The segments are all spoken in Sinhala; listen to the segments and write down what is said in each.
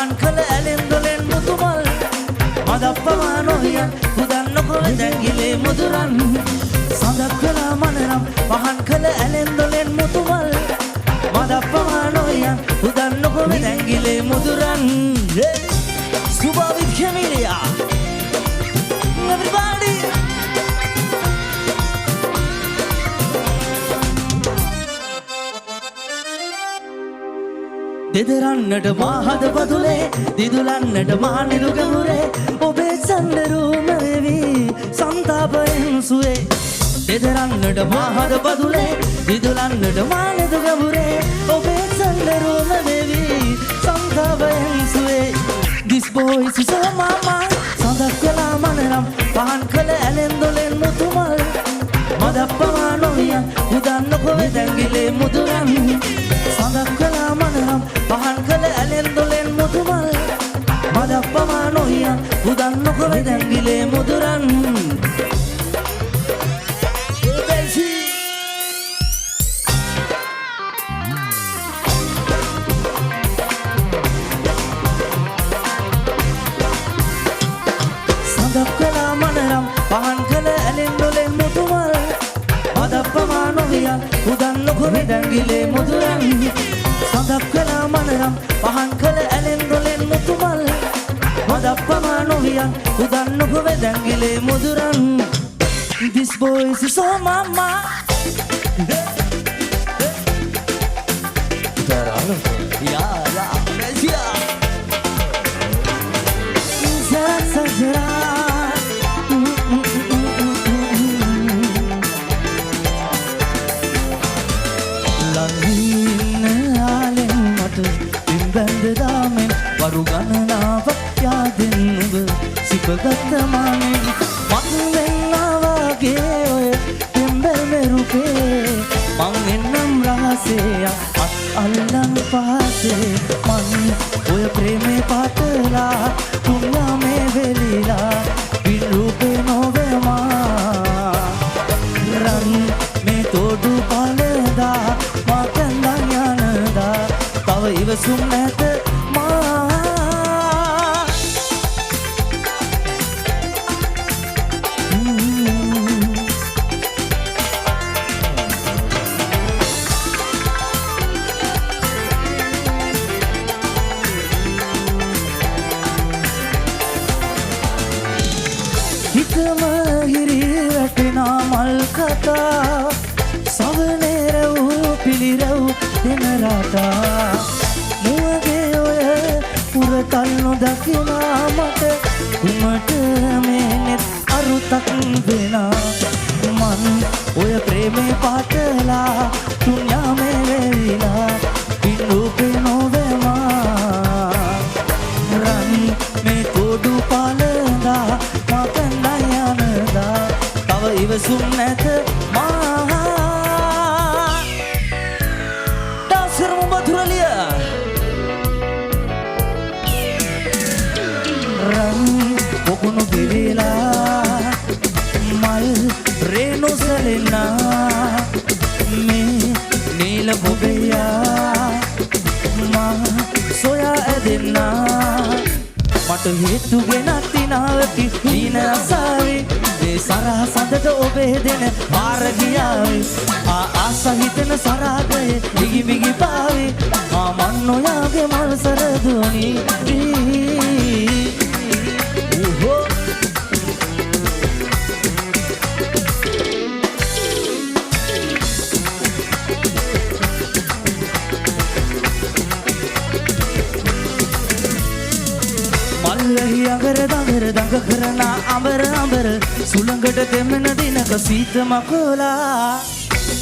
පහන් කළ ඇලෙන් දොලෙන් මුතුමල් මදප්පවා නොහියන් පුදන්න කොළ දැංගිලේ මුදුරන් සඳක් කළා මනරම් පහන් කළ ඇලෙන් දොලෙන් මුතුමල් මදප්පවා නොහියන් පුදන්න කොළ දැංගිලේ මුදුරන් Super with Camellia Everybody දෙදරන්නට මාහද බදුලේ දිදුලන්නට මානිරු ගැමුරේ ඔබේ සඳරුම වෙවි සන්තාපයෙන් සුවේ දෙදරන්නට මාහද බදුලේ දිදුලන්නට මානිරු ගැමුරේ ඔබේ සඳරුම වෙවි සන්තාපයෙන් සුවේ This boy is so mama සඳක් කළා මනරම් පහන් කළ ඇලෙන් දොලෙන් මුතුමල් මදප්පවා නොවියන් උදන්න කොවේ දැංගිලේ මුදුරන් සඳක් කළා මනරම් පහන් කළ ඇලෙන් දොලෙන් මුතුමල් මදප්පවා නොවියන් උදන්න කොවේ දැංගිලේ මුදුරන් Sadakala manaram pahan kala alen dolen mutumal madappa noviya udannu kore dangile muduran Sadakala manaram pahan kala alen dolen mutumal madappa noviya udannu kore dangile muduran This boy is so mama Ya Malaysia Zara Damen waru gananaවක් යාදෙන් ඔබ සිපගත් මානෙන් මං වෙන්නවාගේ ඔය දෙම්බෙල් මෙරුපේ මං එන්නම් රහසේ අත් අල්ලන් පහසේ මං ඔය ප්‍රේමේ පාතලා දුන්නා මේ වෙලිලා වින් රූපේ නොවේමා රන් මේ තෝඩු පාලදා මා කන්දන් යනදා තව ඉවසුම් නැත හිතම හිරිවැටෙනා මල් කතා සවනේර වූ පිළිරව් දෙන රටා මුවගේ ඔය පුරතල් නොදකිනා මට උමට මේනෙත් අරුතක් වෙනා මන් ඔය ප්‍රේමේ පාටලා දුන්යා මේ වෙවිලා පින්රූපේ නොවේමා රන් මේ තෝඩු පාලදා තව ඉවසුම් නැත මා ඩාන්ස් කරමු බතුරලිය රන් පොකුණු පිළිලා මල් රේණු සැලෙනා මේ නීල බොබෙයා මා සොයා ඇදෙන්නා මට හේතු ගෙනත් තිනාවකි හීන අසාවේ මේ සරහ සඳට ඔබේ දෙන පාර ගියාවේ ආස හිතෙන සරාගයේ දිගි බිගි පාවේ මන් නොයාගේ මල් සරදුනි මල්ලහි අගර දඟර දඟ කරන අඹර අඹර සුළඟට දෙමන දිනක සීත මකෝලා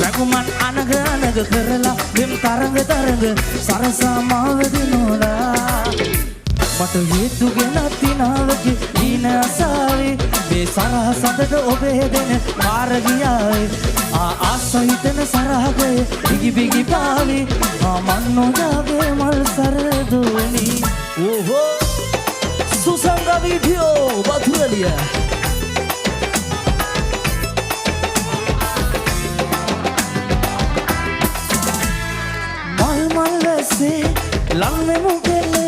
රැකුමන් අනග අනග කරලා වෙම් තරඟ තරඟ සරසා මාව දිනෝලා මට හේතු ගෙනත් තිනාවකි ඊන අසාවේ මේ සරහ සඳට ඔබේ දෙන පාර ගියාවේ ආස හිතෙන සරහගේ දිගි බිගි පාවේ මන් නොයාගේ මල් සරදුනි ඕහෝ Susanga video Baturelia Mal mal vese lang me mugele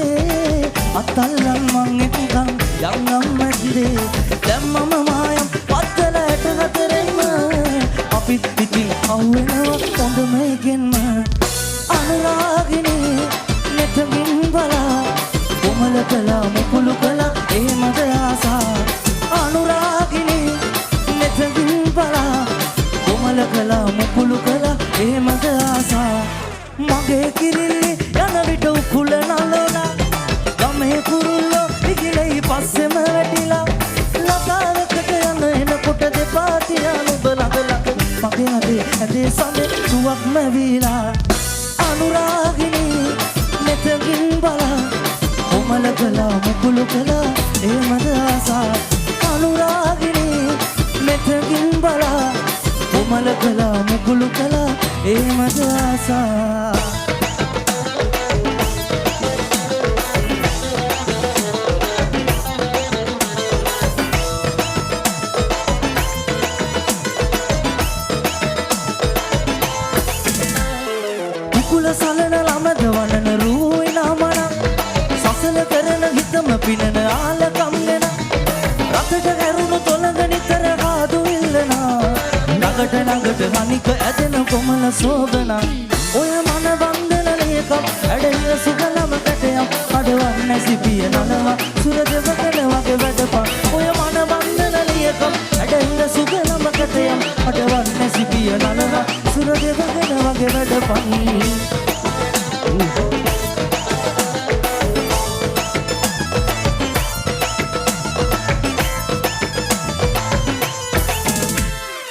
යන්නම් මැද්දේ දැම්මම මායම් පත්තලට හතරෙන්ම අපිත් පිටින් අවුවෙනවා හොඳම එකෙන්ම අනුරාගිනේ නෙතමින් බලා කොමල කළා මුකුළු කළා එහෙමද ආසා අනුරාගිනේ නෙතමින් බලා කොමල කළා මුකුළු කළා එහෙමද ආසා මගේ කිරිල්ලි යන විට උකුල නලලා ගමේ කුරුල්ලෝ ඉගිලයි පස්සෙම වැටිලා ලතාවකට යන එනකොට දෙපා තියා නුඹ ළඟ මගේ අදේ ඇදේ සඳේ සුවක් මැවිලා අනුරාගිනී මෙතකින් බලා කොමල කළා මුකුළු කළා එහෙමද ආසා අනුරාගිනී මෙතකින් බලා කොමල කළා මුකුළු කළා එහෙමද ආසා සලන ළමද වනන රූයි නාමන සසල කරන හිතම පිනන ආලකම් ගෙන රතට හැරුණු තොලඟ නිතර ආදු ඉල්ලනා නගට නගට හනික ඇදෙන කොමල සෝබන ඔය මන බන්ධන ලේකම් ඇඩහිල සුගලම කැටයම් අඩවන්න සිපිය නනවා සුර දෙවකන වගේ වැඩපන් ඔය මන බන්ධන ලේකම් ඇඩහිල සුගලම කැටයම් අඩවන්න සිපිය නනවා සුර දෙවකන වගේ වැඩපන්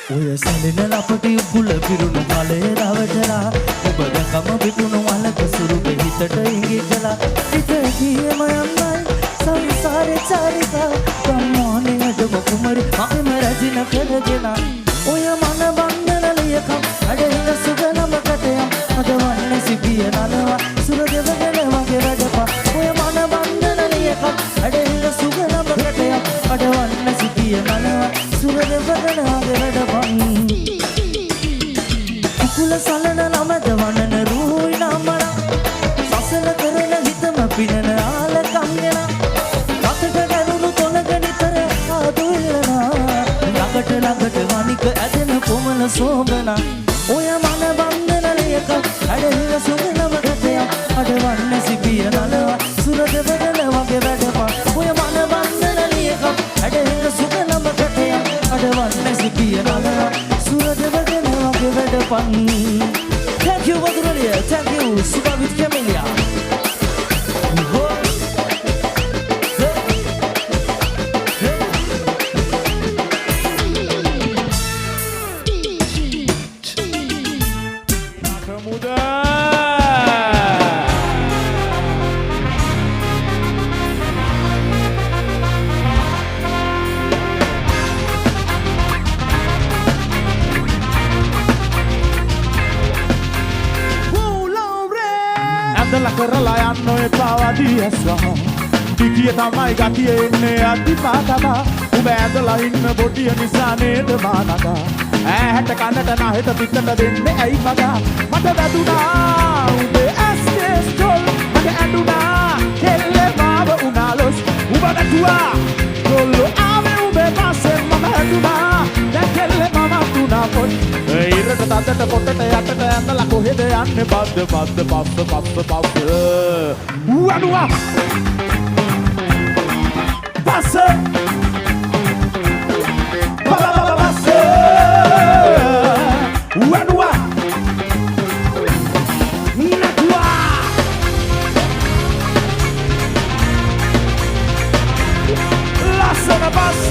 ඔය සැලෙන ලපටි උකුල පිරුණු කලේ රවටලා ඔබ දැකම පිටුණු මලක සුරුප හිතට ඉඟිකලා හිත ගියම යන්නයි සංසාරේ චාරිකා ගම්මානේ අඩම කුමරි මම රැජින කරගෙන ඔය මන බන්ධන ලියකම් අඩහිල සුගනම කටයම් අදවන්න සිපිය නනවා සුර දෙවගෙන වගේ වැඩපා ඔය මන බන්ධන ලියකම් අඩහිල සුගනම කටයම් අදවන්න සිපිය නනවා සුර දෙවගෙන වගේ වැඩපන් කුකුල සලන නමද වනන රූයි නමන සසල කරන හිතම පිනන ආලකම් ගෙන රතට කරුණු තොලග නිතර ආදු ඉල්ලනා ළඟට ළඟට වනික ඇදෙන කොමල සෝබන ඔය මන බන්ධන ලියක ඇඩහිල සුගනම කටයම් අඩවන්න සිපිය නනවා සුර දෙවගෙන වගේ වැඩපා ඔය මන බන්ධන ලියක ඇඩහිල සුගනම කටයම් අඩවන්න සිපිය නනවා සුර දෙවගෙන වගේ වැඩපන් Thank you Madhuraliya, thank you Suba with Camellia ඇඳලා කරලා යන්න ඔය පාවදී ඇස්වහ ටිකිය තමයි ගතිය එන්නේ අතිපාතබා උඹ ඇඳලා ඉන්න බොඩිය නිසා නේද මානගා ඈහැට කනට නැහෙත පිටට දෙන්නේ ඇයි මගා මට වැදුනා උඹේ ඇස්කේ ස්ටෝල් මට ඇඬුනා කෙල්ලේ මාව උනාලොස් උඹ නැතුවා කොල්ලෝ ආවේ උඹේ පස්සේ මම ඇඬුනා දැන් කෙල්ලේ මම තුනා පොත් ඉරට තදට පොටට යටට ඇඳලා කොහෙද යන්නේ බද්ද පස්ස වඩුවා පස්ස පස්ස වඩුවා නටුවා ලස්සන පස්ස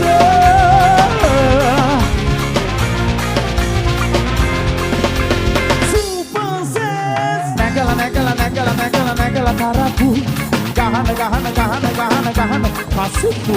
නැගලා කරපු ගහන පසුපු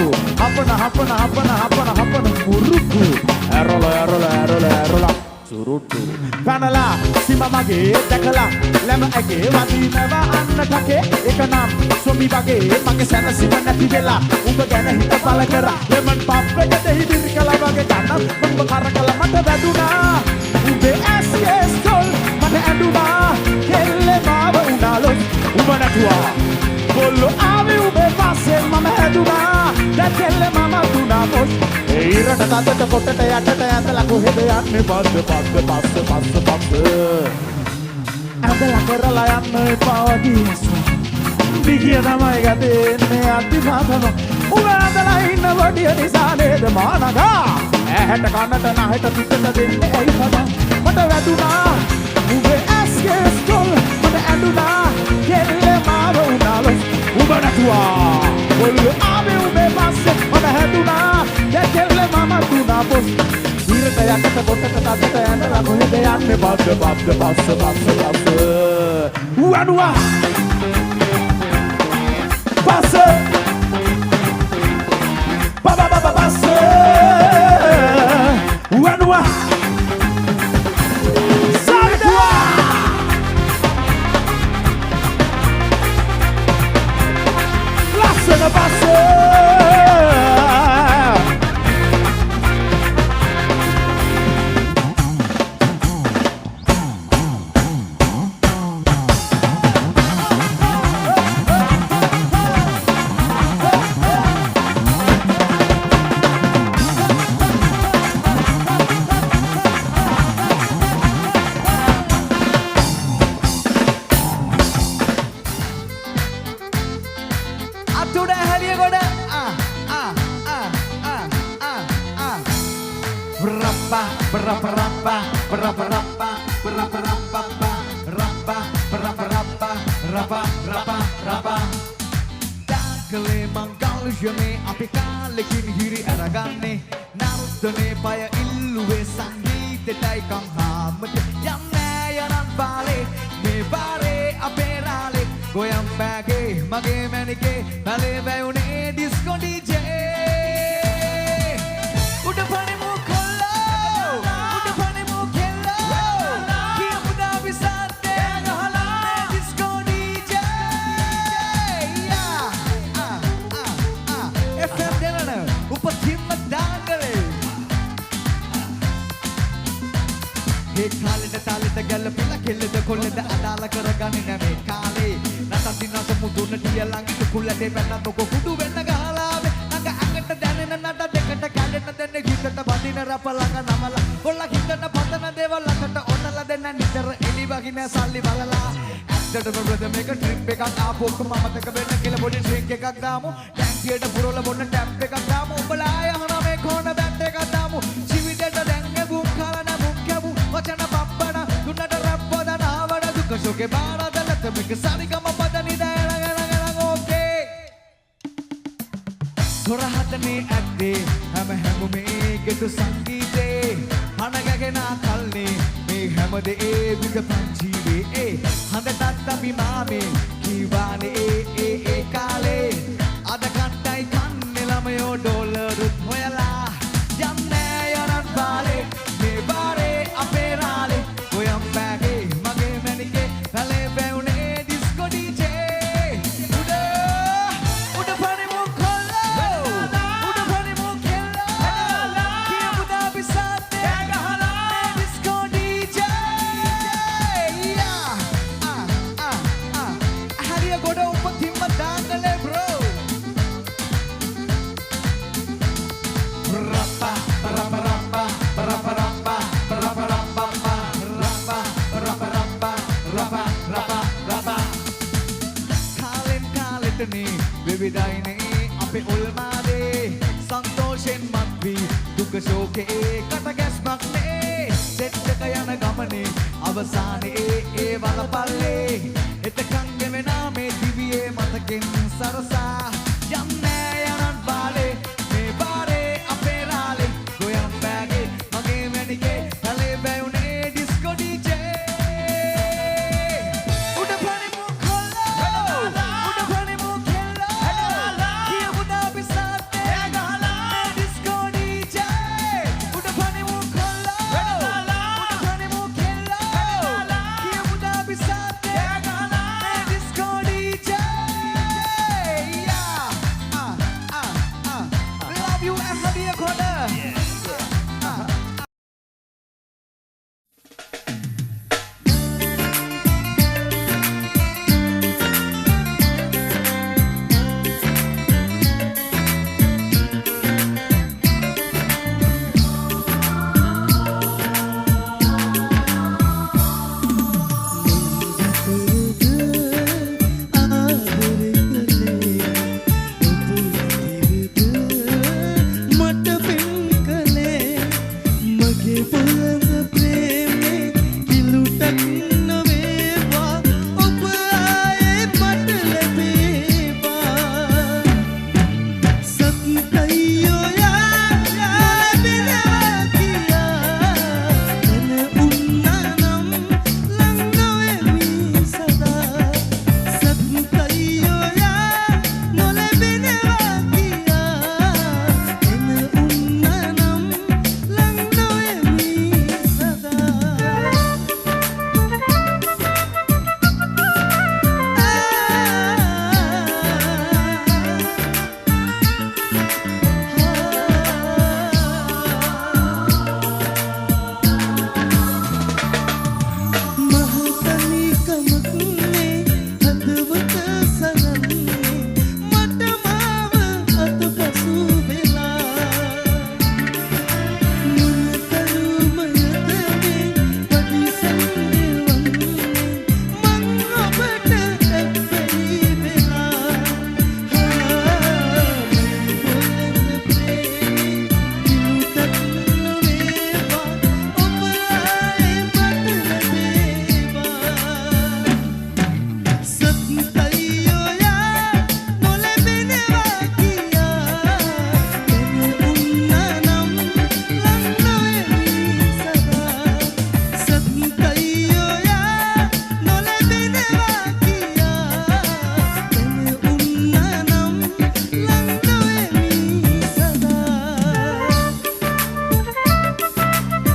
හපන මුරුකු ඇරොල සුරුට්ටු පැනලා සිම මගේ දැකලා ලැබ ඇගේ වදිනවා අන්නටකේ එක නම් සොමි වගේ මගේ සැනසීම නැති වෙලා උඹ ගැන හිත බල කරා ලෙමන් පප් එක දෙහිදිරි කලා වගේ ගන්න උඹ කරකලා මට වැදුනා උඹේ ඇස්කේ ස්ටෝල් මට ඇඬුනා කෙල්ලේ මාව උනාලොස් උඹ නැතුවා කොල්ලෝ ආවේ උඹේ පස්සේ මම හැදුනා දැකෙල්ල මම තුනා පොස් ඊරට තදට කොටට යටට ඇඳලා කොහෙද යන්නේ පස්ස ඇඳලා කරලා යන්න එපා වගේ දිගිය තමයි ගතේ අතිපාතම උඹ ඇඳලා ඉන්න වඩිය නිසා නේද මානගා ඇහැට කනට නහයට පිටට දෙන්නේ ඇයි පදා මට වැදුනා උඹේ ඇස්ගේ ස්ටොල් මට ඇඬුනා කෙල්ල මාව උනාලොස් උඹ නැතුවා ඔල්ල ආවේ උඹේ පස්සේ මට හැදුනා දැකෙල්ල මම තුනා පොස් ඊරට යටට කොටට තදට ඇඳලා කොහෙද යන්නේ පස්ස උවනුවා පස්ස පස්ස උවනුවා Lassana passe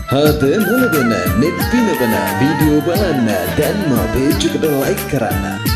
හද නලවන නෙත් පිනවන වීඩියෝ බලන්න දැන්ම පේජ් එකට ලයික් කරන්න.